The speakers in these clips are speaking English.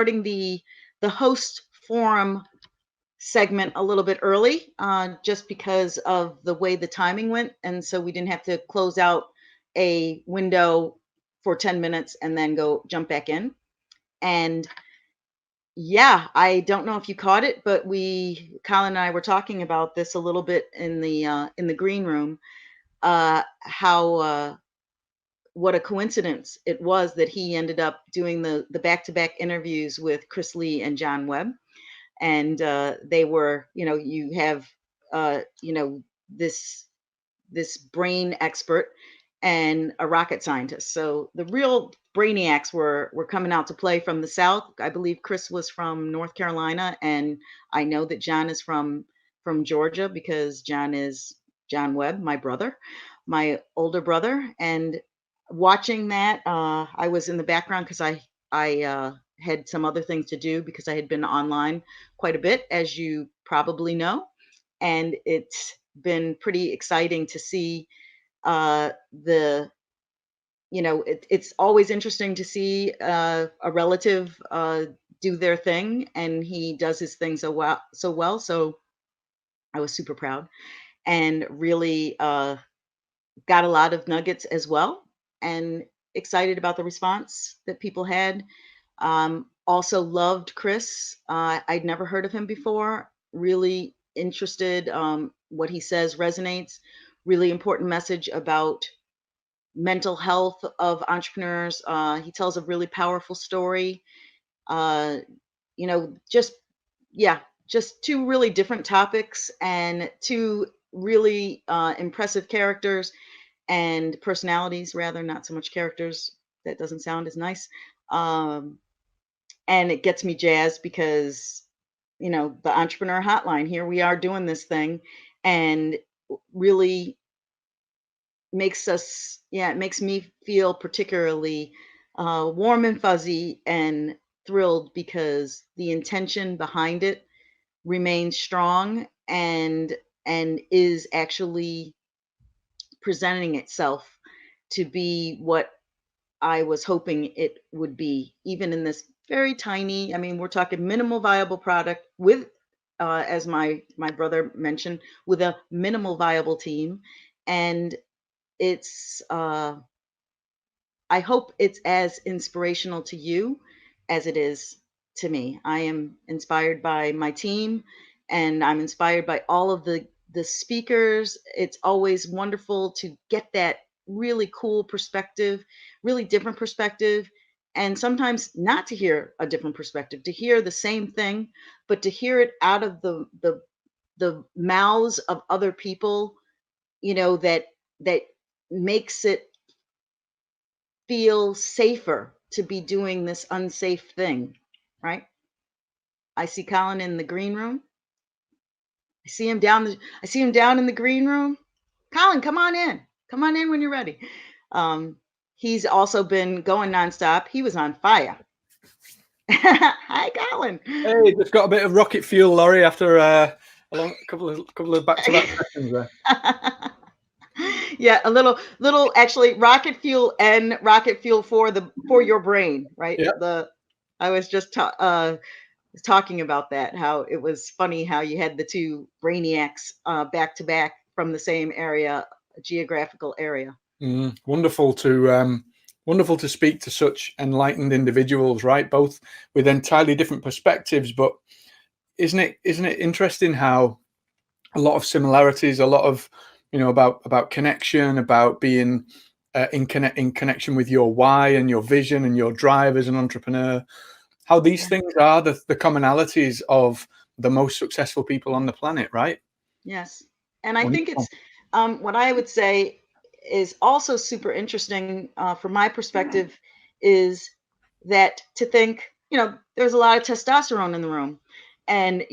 starting the host forum segment a little bit early, just because of the way the timing went, and so we didn't have to close out a window for 10 minutes and then go jump back in. And yeah, I don't know if you caught it, but Colin and I were talking about this a little bit in the green room. How What a coincidence it was that he ended up doing the back to back interviews with Chris Lee and John Webb, and they were, you have, this brain expert and a rocket scientist. So the real brainiacs were coming out to play from the South. I believe Chris was from North Carolina, and I know that John is from Georgia because John is John Webb, my brother, my older brother. And watching that, I was in the background because I had some other things to do because I had been online quite a bit, as you probably know, and it's been pretty exciting to see the it's always interesting to see a relative do their thing, and he does his thing so well. So I was super proud and really got a lot of nuggets as well, and excited about the response that people had. Also loved Chris. I'd never heard of him before. Really interested. What he says resonates. Really important message about mental health of entrepreneurs. He tells a really powerful story. Uh, just, yeah, just two really different topics and two really impressive characters and personalities, rather, not so much characters. That doesn't sound as nice. Um, and it gets me jazzed because, the entrepreneur hotline, here we are doing this thing, and really it makes me feel particularly warm and fuzzy and thrilled because the intention behind it remains strong and is actually presenting itself to be what I was hoping it would be, even in this very tiny, I mean, we're talking minimal viable product with, as my brother mentioned, with a minimal viable team. And it's I hope it's as inspirational to you as it is to me. I am inspired by my team, and I'm inspired by all of the speakers. It's always wonderful to get that really cool perspective, really different perspective, and sometimes not to hear a different perspective, to hear the same thing, but to hear it out of the mouths of other people, that makes it feel safer to be doing this unsafe thing, right? I see Colin in the green room. I see him down in the green room. Colin, come on in. Come on in when you're ready. Um, he's also been going nonstop. He was on fire. Hi, Colin. Hey, just got a bit of rocket fuel, Laurie, after a couple of back-to-back sessions there. Yeah, a little actually rocket fuel and rocket fuel for your brain, right? Yeah. I was just talking about that, how it was funny how you had the two brainiacs back to back from the same area, geographical area. Wonderful to speak to such enlightened individuals, right? Both with entirely different perspectives, but isn't it interesting how a lot of similarities, a lot of about connection, about being in connection with your why and your vision and your drive as an entrepreneur. How these things are the commonalities of the most successful people on the planet, right? Yes, and I think Wonderful. it's what I would say is also super interesting from my perspective is that to think, there's a lot of testosterone in the room, and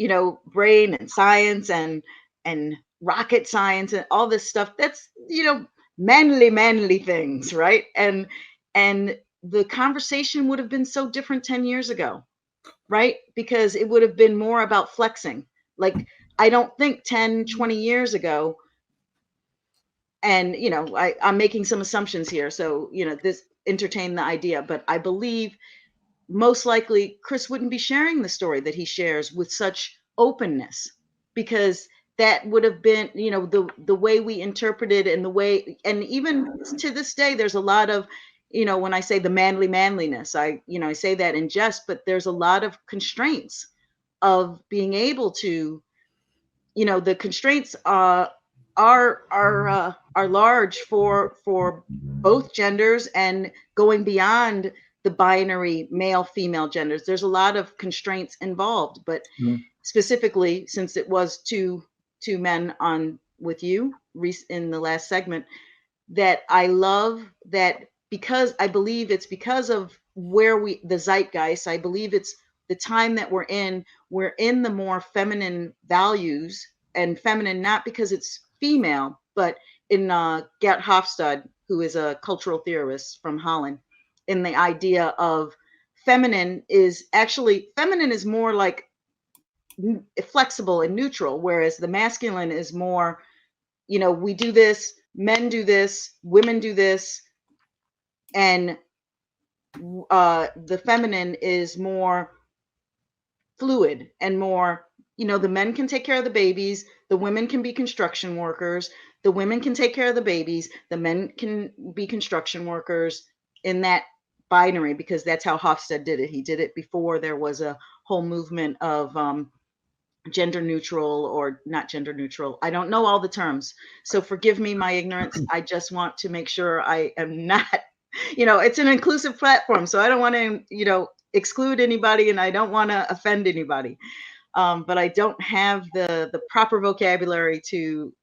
brain and science and rocket science and all this stuff. That's manly things, right? And the conversation would have been so different 10 years ago, right? Because it would have been more about flexing. Like, I don't think 10, 20 years ago, and I'm making some assumptions here, so this entertain the idea, but I believe most likely Chris wouldn't be sharing the story that he shares with such openness, because that would have been, the way we interpreted, and the way, and even to this day, there's a lot of, when I say the manliness, I say that in jest, but there's a lot of constraints of being able to, the constraints are large for both genders, and going beyond the binary male female genders. There's a lot of constraints involved, but specifically, since it was two men on with you in the last segment, that I love that, because I believe it's because of the zeitgeist. I believe it's the time that we're in. We're in the more feminine values, and feminine not because it's female, but in Gert Hofstede, who is a cultural theorist from Holland, in the idea of feminine is more like flexible and neutral, whereas the masculine is more, we do this, men do this, women do this, and the feminine is more fluid and more, the men can take care of the babies, the women can be construction workers, the women can take care of the babies, the men can be construction workers, in that binary, because that's how Hofstede did it. He did it before there was a whole movement of gender neutral, or not gender neutral. I don't know all the terms, so forgive me my ignorance. I just want to make sure I am not, it's an inclusive platform, so I don't want to, exclude anybody, and I don't want to offend anybody. But I don't have the proper vocabulary to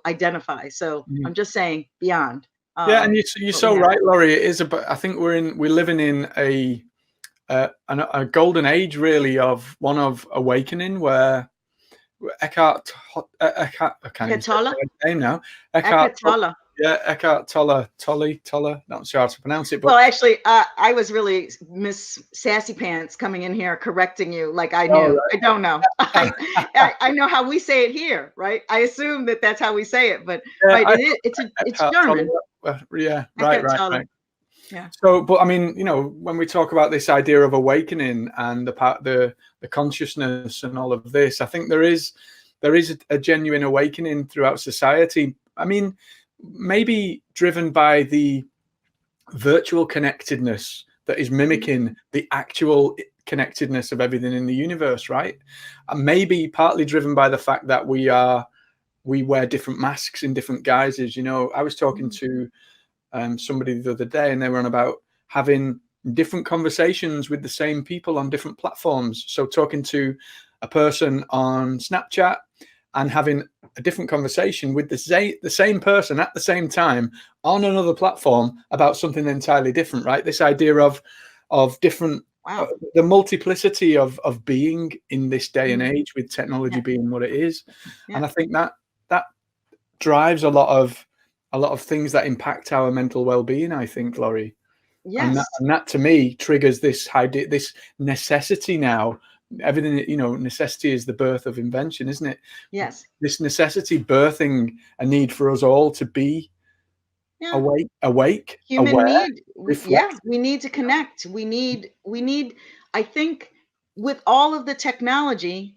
identify. So I'm just saying beyond. Yeah, and you're so right, Laurie. It is about. I think we're living in a golden age, really, of awakening, where Eckhart I can't even say his name now. Eckhart Tolle. Yeah, Eckhart Tolle. Not sure how to pronounce it. But well, actually, I was really Miss Sassy Pants coming in here correcting you, like I knew. Oh, right. I don't know. I know how we say it here, right? I assume that that's how we say it, but yeah, right, it's German. Yeah, right. Yeah. So, but I mean, when we talk about this idea of awakening and the consciousness and all of this, I think there is a genuine awakening throughout society. I mean, maybe driven by the virtual connectedness that is mimicking the actual connectedness of everything in the universe, right? And maybe partly driven by the fact that we wear different masks in different guises. I was talking to somebody the other day, and they were on about having different conversations with the same people on different platforms. So talking to a person on Snapchat and having a different conversation with the same person at the same time on another platform about something entirely different, right? This idea of different, the multiplicity of being in this day and age, with technology being what it is. And I think that drives a lot of things that impact our mental well-being, I think, Laurie. Yes. And that to me triggers this necessity now. Everything, necessity is the birth of invention, isn't it? Yes. This necessity birthing a need for us all to be awake, human aware, need. We need to connect. We need, I think, with all of the technology,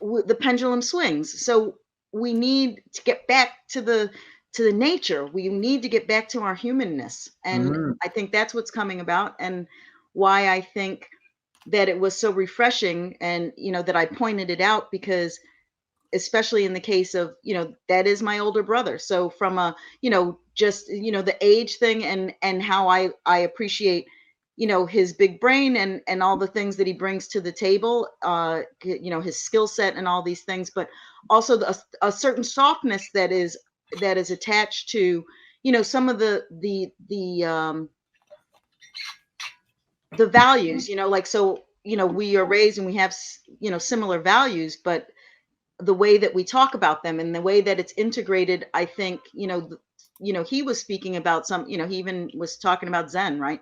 the pendulum swings. So we need to get back to the nature. We need to get back to our humanness. And I think that's what's coming about, and why I think that it was so refreshing, and that I pointed it out, because especially in the case of, that is my older brother. So from a, just, the age thing, and how I appreciate, his big brain, and all the things that he brings to the table, his skill set and all these things, but also a certain softness that is attached to, some of the values, like, so, we are raised and we have, similar values, but the way that we talk about them and the way that it's integrated, I think, he was speaking about some, he even was talking about Zen, right?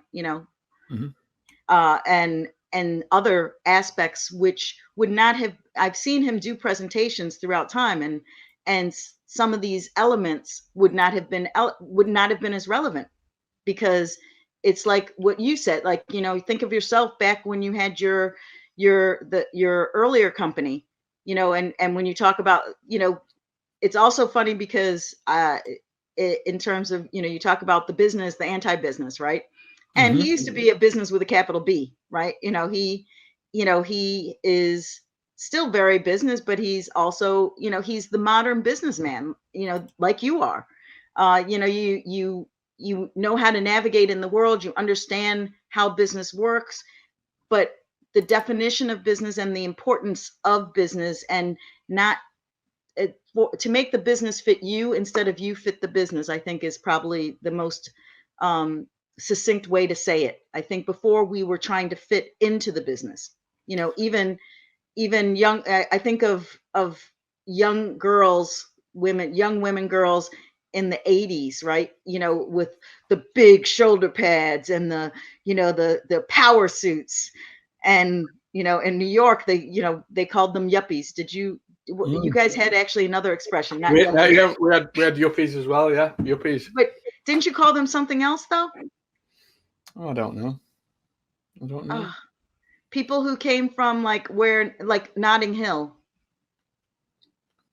And other aspects, which would not have, I've seen him do presentations throughout time, and some of these elements would not have been as relevant, because it's like what you said, like, you know, think of yourself back when you had your earlier company, you know, and when you talk about, you know, it's also funny because in terms of, you know, you talk about the business, the anti-business, right? And he used to be a business with a capital B, right? You know, he is still very business, but he's also, you know, he's the modern businessman, you know, like you are. You know, you know how to navigate in the world, you understand how business works, but the definition of business and the importance of business, and not to make the business fit you instead of you fit the business, I think is probably the most um, succinct way to say it. I think before we were trying to fit into the business, you know, even young, I think of young girls, young women, girls in the 80s, right? You know, with the big shoulder pads and the, you know, the power suits. And, you know, in New York, they, you know, they called them yuppies. Did you, you guys had actually another expression, not yuppies. Yeah, we had yuppies as well. Yeah, yuppies. But didn't you call them something else though? Oh, I don't know. I don't know. People who came from like where, like Notting Hill.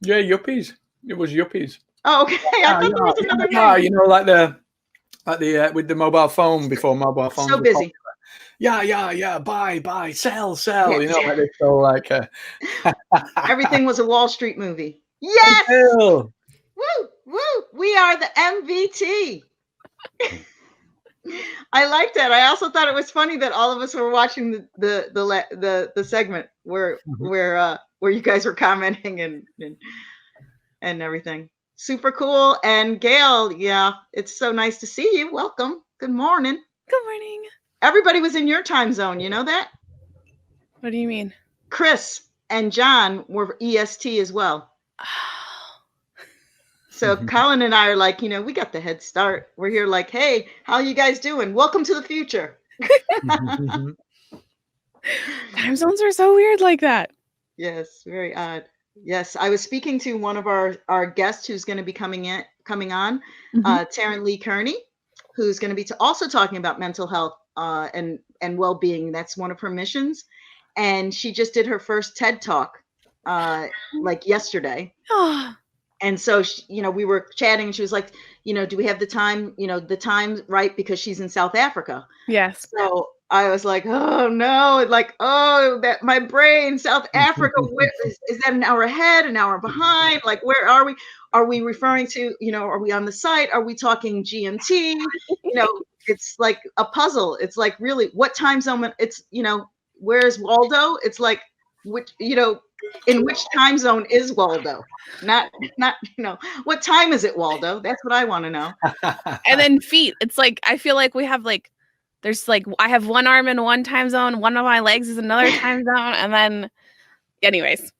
Yeah, yuppies. It was yuppies. Oh, okay. I thought there was another name. You know, like the with the mobile phone before mobile phones. So busy. Yeah. Buy, sell. Yeah. You know, like they so like everything was a Wall Street movie. Yes. Woo, woo. We are the MVT. I like that. I also thought it was funny that all of us were watching the segment where you guys were commenting and everything. Super cool. And Gail, yeah, it's so nice to see you. Welcome. Good morning. Good morning. Everybody was in your time zone. You know that? What do you mean? Chris and John were EST as well. So Colin and I are like, you know, we got the head start. We're here like, hey, how you guys doing? Welcome to the future. Time zones are so weird like that. Yes, very odd. Yes, I was speaking to one of our guests who's going to be coming on, Taryn Lee Kearney, who's going to be also talking about mental health and well-being. That's one of her missions. And she just did her first TED Talk like yesterday. And so, you know, we were chatting and she was like, you know, do we have the time, right? Because she's in South Africa. Yes. So I was like, oh no, like, oh, that my brain, South Africa, is that an hour ahead, an hour behind? Like, where are we? Are we referring to, you know, are we on the site? Are we talking GMT? You know, it's like a puzzle. It's like, really, what time zone? It's, you know, where's Waldo? It's like, which, you know, in which time zone is Waldo? Not, you know, what time is it, Waldo? That's what I want to know. And then feet. It's like, I feel like we have like, there's like, I have one arm in one time zone, one of my legs is another time zone. And then anyways.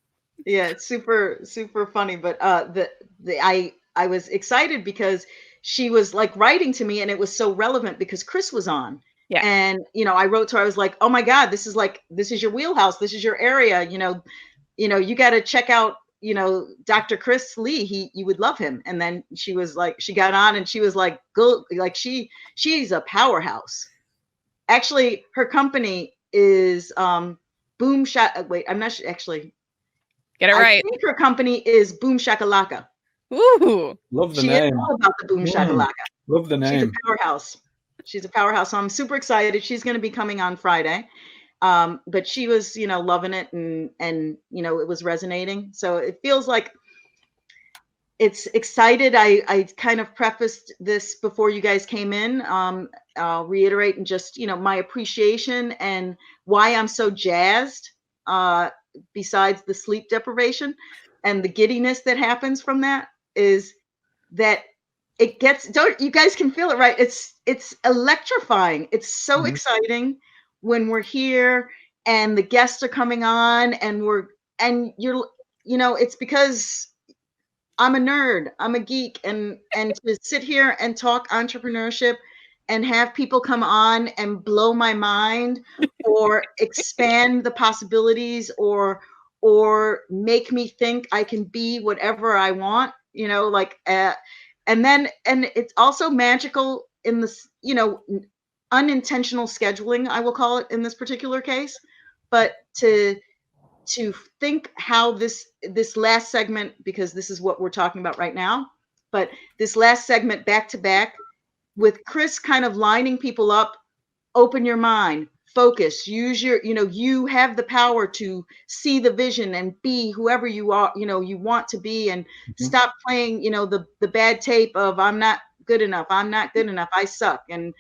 Yeah, it's super, super funny. But I was excited because she was like writing to me and it was so relevant because Chris was on. Yeah. And, you know, I wrote to her, I was like, oh my God, this is your wheelhouse. This is your area. You know, you got to check out, you know, Dr. Chris Lee, you would love him. And then she was like, she got on and she was like, go, like she's a powerhouse. Actually, her company is Boom Shak. Wait, I'm not sure, actually. Get it right. I think her company is Boom Shakalaka. Ooh. Love the she name. Is all about the Boom Shakalaka. Love the name. She's a powerhouse. So I'm super excited. She's going to be coming on Friday. But she was, you know, loving it and, you know, it was resonating. So it feels like it's excited. I kind of prefaced this before you guys came in. I'll reiterate and just, you know, my appreciation and why I'm so jazzed, besides the sleep deprivation and the giddiness that happens from that, is that it gets, you guys can feel it, right? It's electrifying. It's so exciting when we're here and the guests are coming on and you're, you know, it's because I'm a nerd, I'm a geek, and to sit here and talk entrepreneurship and have people come on and blow my mind or expand the possibilities or make me think I can be whatever I want, you know, like and it's also magical in this, you know, unintentional scheduling, I will call it in this particular case, but to think how this last segment, because this is what we're talking about right now, but this last segment back to back with Chris kind of lining people up, open your mind, focus, use your, you have the power to see the vision and be whoever you are, you want to be, and stop playing, the bad tape of I'm not good enough, I suck, and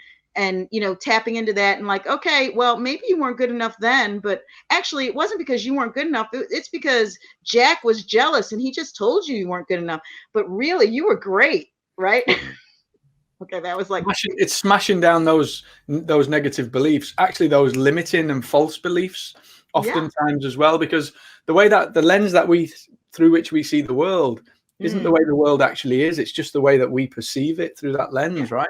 tapping into that and like, okay, well, maybe you weren't good enough then, but actually it wasn't because you weren't good enough. It's because Jack was jealous and he just told you weren't good enough, but really you were great, right? Okay, that was like it's smashing down those negative beliefs, actually those limiting and false beliefs oftentimes as well, because the way that the lens that through which we see the world isn't the way the world actually is. It's just the way that we perceive it through that lens, right?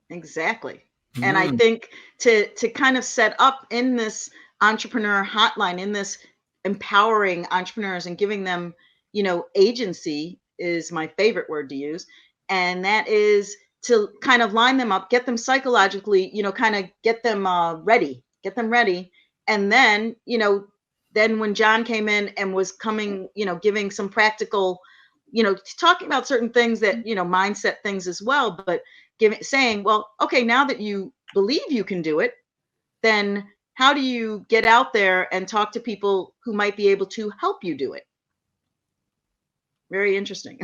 Exactly. And I think to kind of set up in this entrepreneur hotline, in this empowering entrepreneurs and giving them, agency is my favorite word to use. And that is to kind of line them up, get them psychologically, kind of get them ready. And then, then when John came in and was coming, giving some practical, talking about certain things that, mindset things as well, but saying, well, okay, now that you believe you can do it, then how do you get out there and talk to people who might be able to help you do it? Very interesting.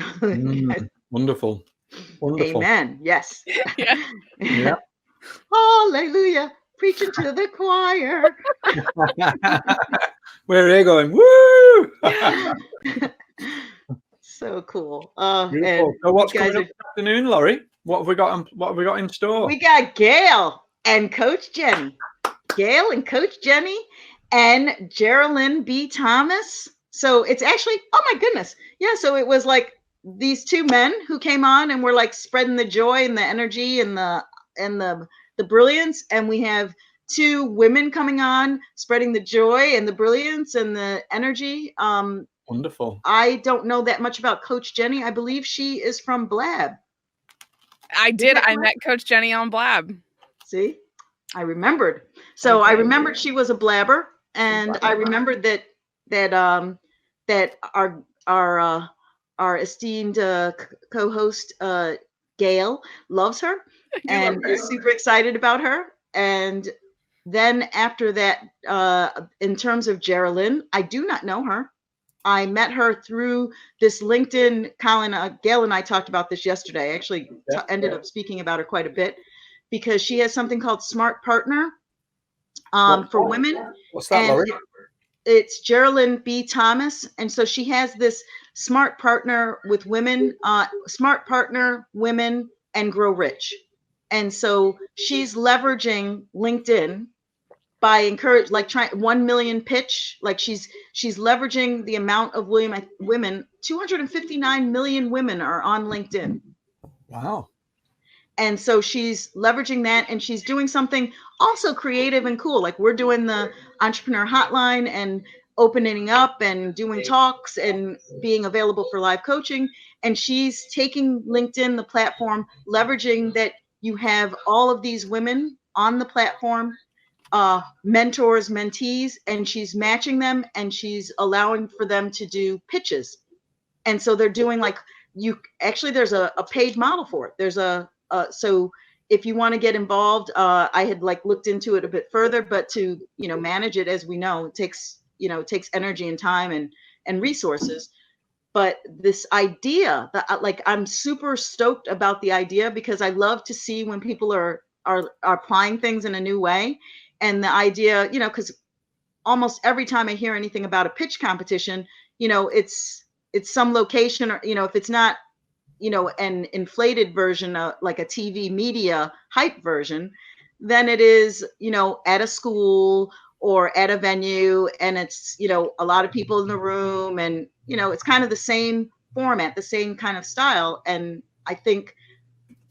Wonderful. Amen. Yes. Yeah. Hallelujah. Preaching to the choir. Where are they going? Woo! So cool. So what's coming up this afternoon, Laurie? What have we got in store? We got Gail and Coach Jenny. And Geraldine B. Thomas. So it's actually, oh my goodness. Yeah, so it was like these two men who came on and were like spreading the joy and the energy and the brilliance. And we have two women coming on spreading the joy and the brilliance and the energy. Wonderful. I don't know that much about Coach Jenny. I believe she is from Blab. I did. I met Coach Jenny on Blab. See, I remembered. So I remembered she was a blabber, and I remembered that our esteemed co-host Gail loves her and is super excited about her. And then after that, in terms of Geraldine, I do not know her. I met her through this LinkedIn. Colin, Gail and I talked about this yesterday. I actually ended up speaking about her quite a bit because she has something called Smart Partner for women. What's that, Laurie? It's Geraldine B. Thomas. And so she has this Smart Partner with women, Smart Partner Women and Grow Rich. And so she's leveraging LinkedIn by trying 1 million pitch, like she's leveraging the amount of women. 259 million women are on LinkedIn. Wow. And so she's leveraging that, and she's doing something also creative and cool. Like we're doing the entrepreneur hotline and opening up and doing talks and being available for live coaching. And she's taking LinkedIn, the platform, leveraging that you have all of these women on the platform, mentors, mentees, and she's matching them and she's allowing for them to do pitches. And so they're doing there's a paid model for it. There's so if you want to get involved, I had looked into it a bit further, but to, manage it, as we know, it takes energy and time and resources. But this idea that I'm super stoked about the idea, because I love to see when people are applying things in a new way. And the idea, because almost every time I hear anything about a pitch competition, it's some location, or, if it's not, an inflated version of like a TV media hype version, then it is, at a school or at a venue, and it's, a lot of people in the room, and, it's kind of the same format, the same kind of style. And I think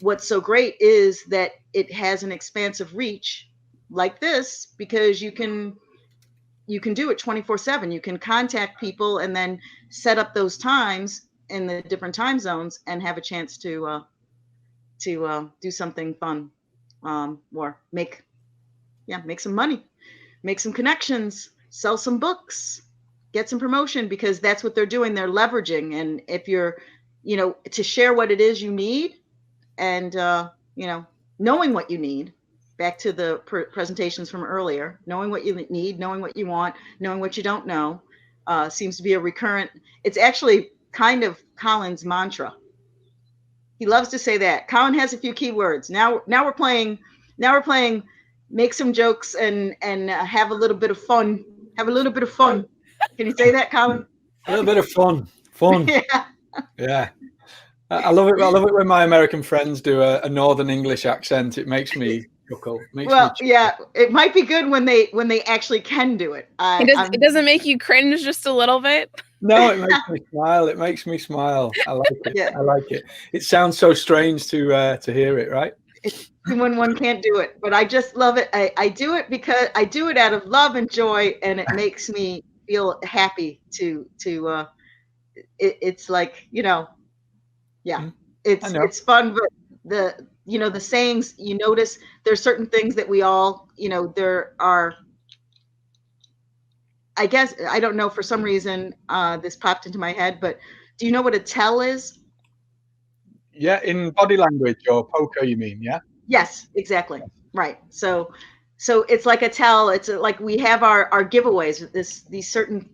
what's so great is that it has an expansive reach like this, because you can do it 24/7. You can contact people and then set up those times in the different time zones and have a chance to do something fun. or make some money, make some connections, sell some books, get some promotion, because that's what they're doing. They're leveraging. And if you're, to share what it is you need, and, knowing what you need, back to the presentations from earlier, knowing what you need, knowing what you want, knowing what you don't know, seems to be a recurrent. It's actually kind of Colin's mantra. He loves to say that. Colin has a few keywords. Now we're playing, make some jokes and have a little bit of fun. Have a little bit of fun. Can you say that, Colin? A little bit of fun. Yeah. Yeah. I love it. I love it when my American friends do a Northern English accent. It makes me chuckle. Yeah, it might be good when they actually can do it. It doesn't make you cringe just a little bit? No, it makes me smile. It makes me smile. I like it. Yeah. I like it. It sounds so strange to hear it, right? When one can't do it, but I just love it. I do it because I do it out of love and joy, and it makes me feel happy to it's like, yeah, it's fun. But the sayings, you notice there's certain things that we all, there are, I guess, I don't know, for some reason this popped into my head, but do you know what a tell is? Yeah, in body language or poker, you mean? Yeah. Yes, exactly. Right. So it's like a tell. It's like we have our giveaways. These certain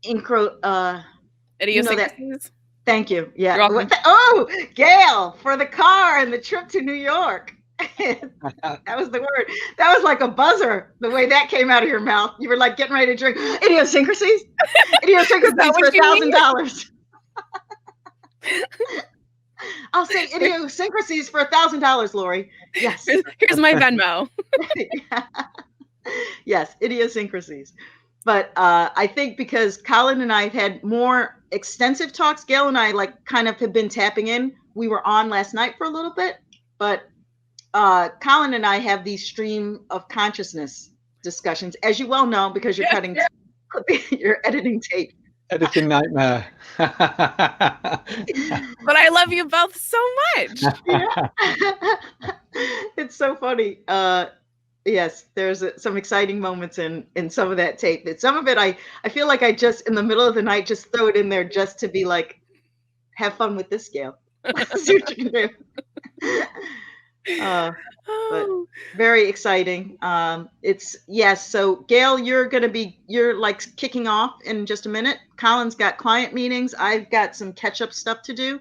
idiosyncrasies. Thank you. Yeah. You're welcome. Oh, Gail, for the car and the trip to New York. That was the word. That was like a buzzer, the way that came out of your mouth. You were like getting ready to drink. Idiosyncrasies? Idiosyncrasies for $1,000. I'll say idiosyncrasies for $1,000, Lori. Yes. Here's my Venmo. Yes, idiosyncrasies. But I think because Colin and I have had more extensive talks, Gail and I kind of have been tapping in. We were on last night for a little bit, but Colin and I have these stream of consciousness discussions, as you well know, because you're you're editing tape. Editing nightmare. But I love you both so much. Yeah. It's so funny. Yes, there's some exciting moments in some of that tape. Some of it, I feel like I just, in the middle of the night, just throw it in there just to be like, have fun with this, Gail. See what you can do. But very exciting. So Gail, you're like kicking off in just a minute. Colin's got client meetings. I've got some catch-up stuff to do,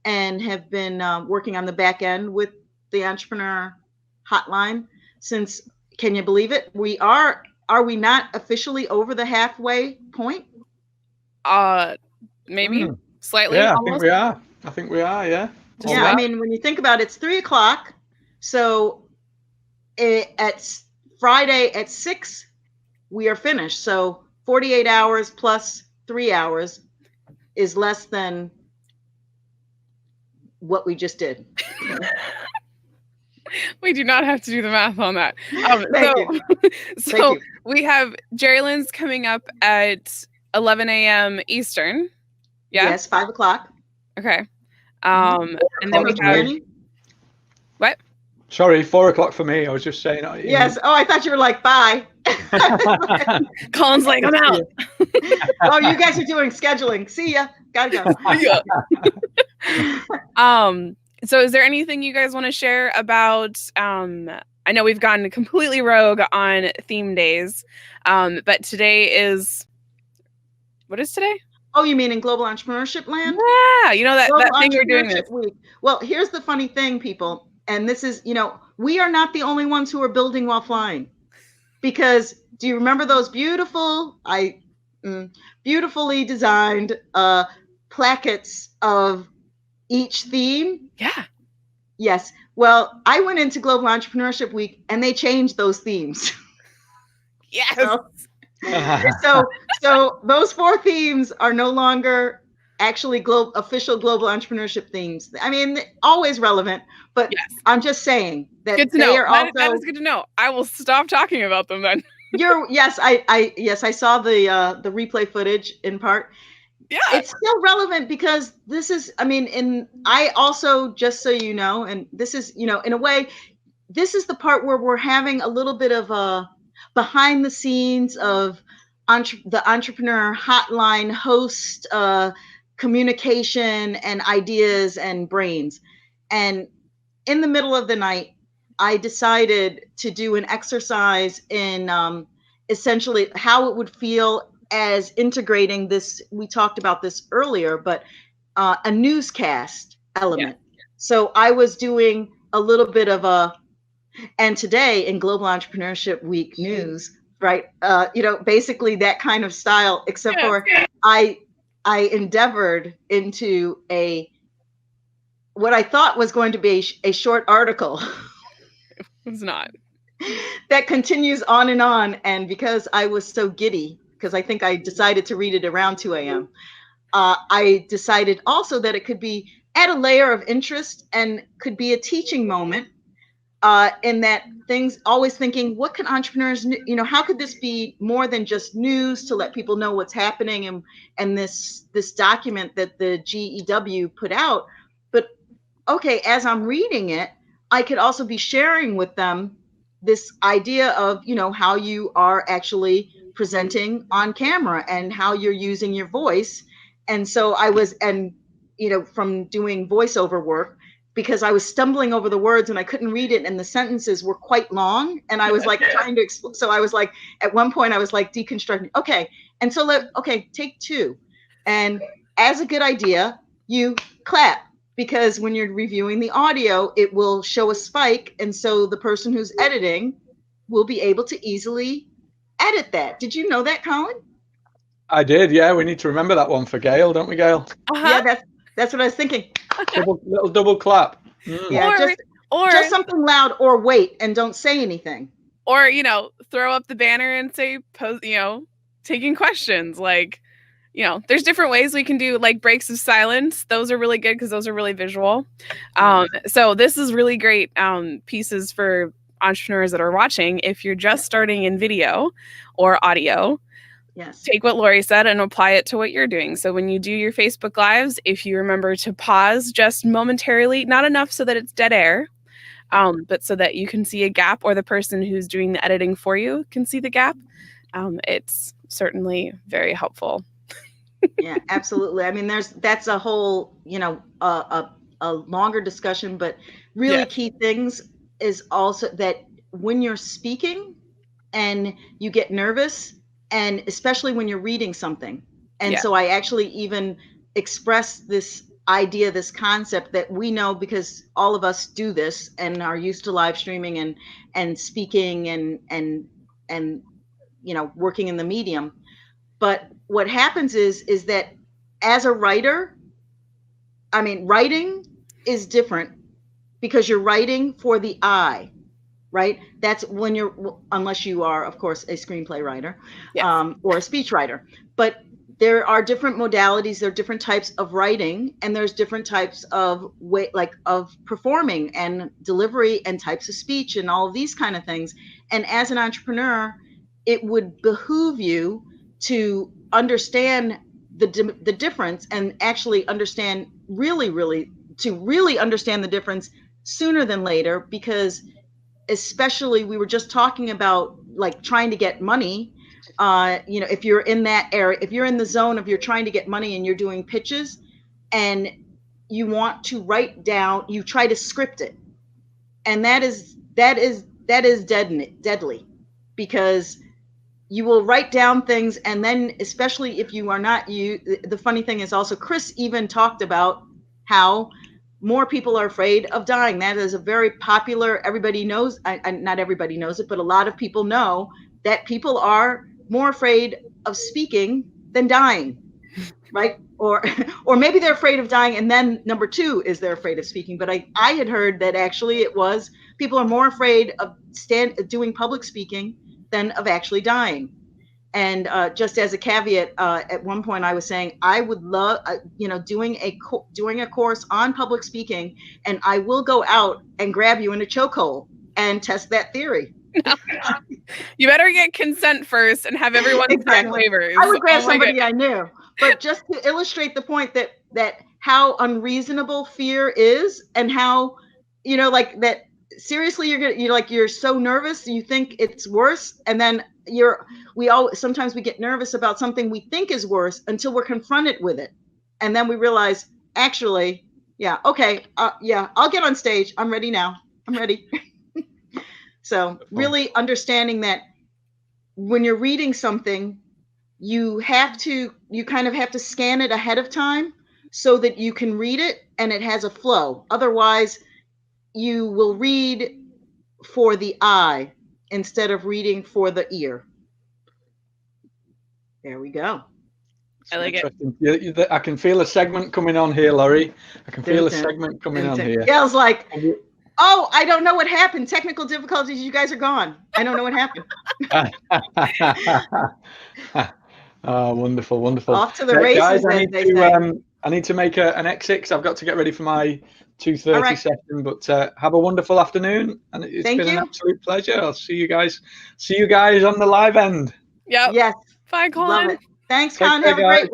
and have been working on the back end with the Entrepreneur Hotline. Since, can you believe it? Are we not officially over the halfway point? Maybe slightly. Yeah, almost. I think we are. Yeah. Yeah, I mean, when you think about it, it's 3:00. So at Friday at 6, we are finished. So 48 hours plus 3 hours is less than what we just did. We do not have to do the math on that. Thank you. We have Jerry Lynn's coming up at 11 a.m. Eastern. Yeah. Yes, 5:00. Okay. And then we have what? Sorry, 4:00 for me. I was just saying. Yes. Oh, I thought you were like, bye. Colin's like, I'm out. Oh, you guys are doing scheduling. See ya. Gotta go. So is there anything you guys want to share about, I know we've gone completely rogue on theme days, but today is, what is today? Oh, you mean in Global Entrepreneurship Land? Yeah, that thing you're doing this week. Well, here's the funny thing, people, and this is, we are not the only ones who are building while flying, because do you remember those beautifully designed plackets of each theme? Yeah. Yes. Well, I went into Global Entrepreneurship Week and they changed those themes. Yes. So those 4 themes are no longer actually official Global Entrepreneurship themes. I mean, always relevant, but yes. I'm just saying that good to know. That is good to know. I will stop talking about them then. I saw the replay footage in part. Yeah. It's still relevant because this is, I also, just so you know, and this is, in a way, this is the part where we're having a little bit of a behind the scenes of the entrepreneur hotline host communication and ideas and brains. And in the middle of the night, I decided to do an exercise in essentially how it would feel as integrating this. We talked about this earlier, but a newscast element. Yeah. So I was doing a little bit of and today in Global Entrepreneurship Week news, right? Basically that kind of style, except for I endeavored into what I thought was going to be a short article. It's not. That continues on. And because I was so giddy, because I think I decided to read it around 2 a.m., I decided also that it could be add a layer of interest and could be a teaching moment in that things, always thinking, what can entrepreneurs, how could this be more than just news to let people know what's happening and this document that the GEW put out. But okay, as I'm reading it, I could also be sharing with them this idea of, how you are actually presenting on camera and how you're using your voice. And so I was, from doing voiceover work, because I was stumbling over the words and I couldn't read it and the sentences were quite long. And I was like trying to explain. So I was like, at one point I was like deconstructing. Okay. And so take 2. And as a good idea, you clap. Because when you're reviewing the audio, it will show a spike. And so the person who's editing will be able to easily edit that. Did you know that, Colin? I did, yeah. We need to remember that one for Gail, don't we, Gail? Yeah, that's what I was thinking. Little double clap. Yeah, just something loud, or wait and don't say anything. Or, throw up the banner and say, taking questions, like, there's different ways we can do like breaks of silence. Those are really good because those are really visual. So this is really great pieces for entrepreneurs that are watching. If you're just starting in video or audio, take what Lori said and apply it to what you're doing. So when you do your Facebook Lives, if you remember to pause just momentarily, not enough so that it's dead air, but so that you can see a gap, or the person who's doing the editing for you can see the gap, it's certainly very helpful. Yeah, absolutely. I mean, that's a whole, a longer discussion, but really key things is also that when you're speaking and you get nervous, and especially when you're reading something. And so I actually even express this idea, this concept that we know, because all of us do this and are used to live streaming and speaking and working in the medium. But what happens is that as a writer, writing is different because you're writing for the eye, right? That's when unless you are, of course, a screenplay writer or a speech writer. But there are different modalities, there are different types of writing, and there's different types of of performing and delivery and types of speech and all of these kind of things. And as an entrepreneur, it would behoove you to understand the difference and actually understand really understand the difference sooner than later, because especially we were just talking about like trying to get money. If you're in that area, if you're in the zone of you're trying to get money and you're doing pitches and you want to write down, you try to script it. And that is deadly, because you will write down things, and then especially if you are not the funny thing is also Chris even talked about how more people are afraid of dying. That is a very popular, everybody knows, not everybody knows it, but a lot of people know that people are more afraid of speaking than dying, right? Or maybe they're afraid of dying, and then number 2 is they're afraid of speaking. But I had heard that actually it was people are more afraid of doing public speaking than of actually dying. And just as a caveat, at one point I was saying I would love, doing a course on public speaking, and I will go out and grab you in a chokehold and test that theory. You better get consent first and have everyone sign waivers. I would grab somebody I knew, but just to illustrate the point that how unreasonable fear is, and how that seriously, you're so nervous, you think it's worse, and then sometimes we get nervous about something we think is worse until we're confronted with it, and then we realize, actually, yeah, okay, yeah, I'll get on stage. I'm ready now. I'm ready. So really understanding that when you're reading something, you kind of have to scan it ahead of time so that you can read it and it has a flow. Otherwise, you will read for the eye instead of reading for the ear. There we go. I like it. I can feel a segment coming on here, Laurie. I can feel a segment coming on here. Yeah, I was like, oh, I don't know what happened. Technical difficulties. You guys are gone. I don't know what happened. Oh, wonderful, wonderful. Off to the races, guys, I need to make an exit because I've got to get ready for my 2:30 session. But have a wonderful afternoon, and it's been an absolute pleasure. I'll see you guys on the live end. Yep. Yes. Bye, Colin. Love it. Thanks, Colin. Have a great one.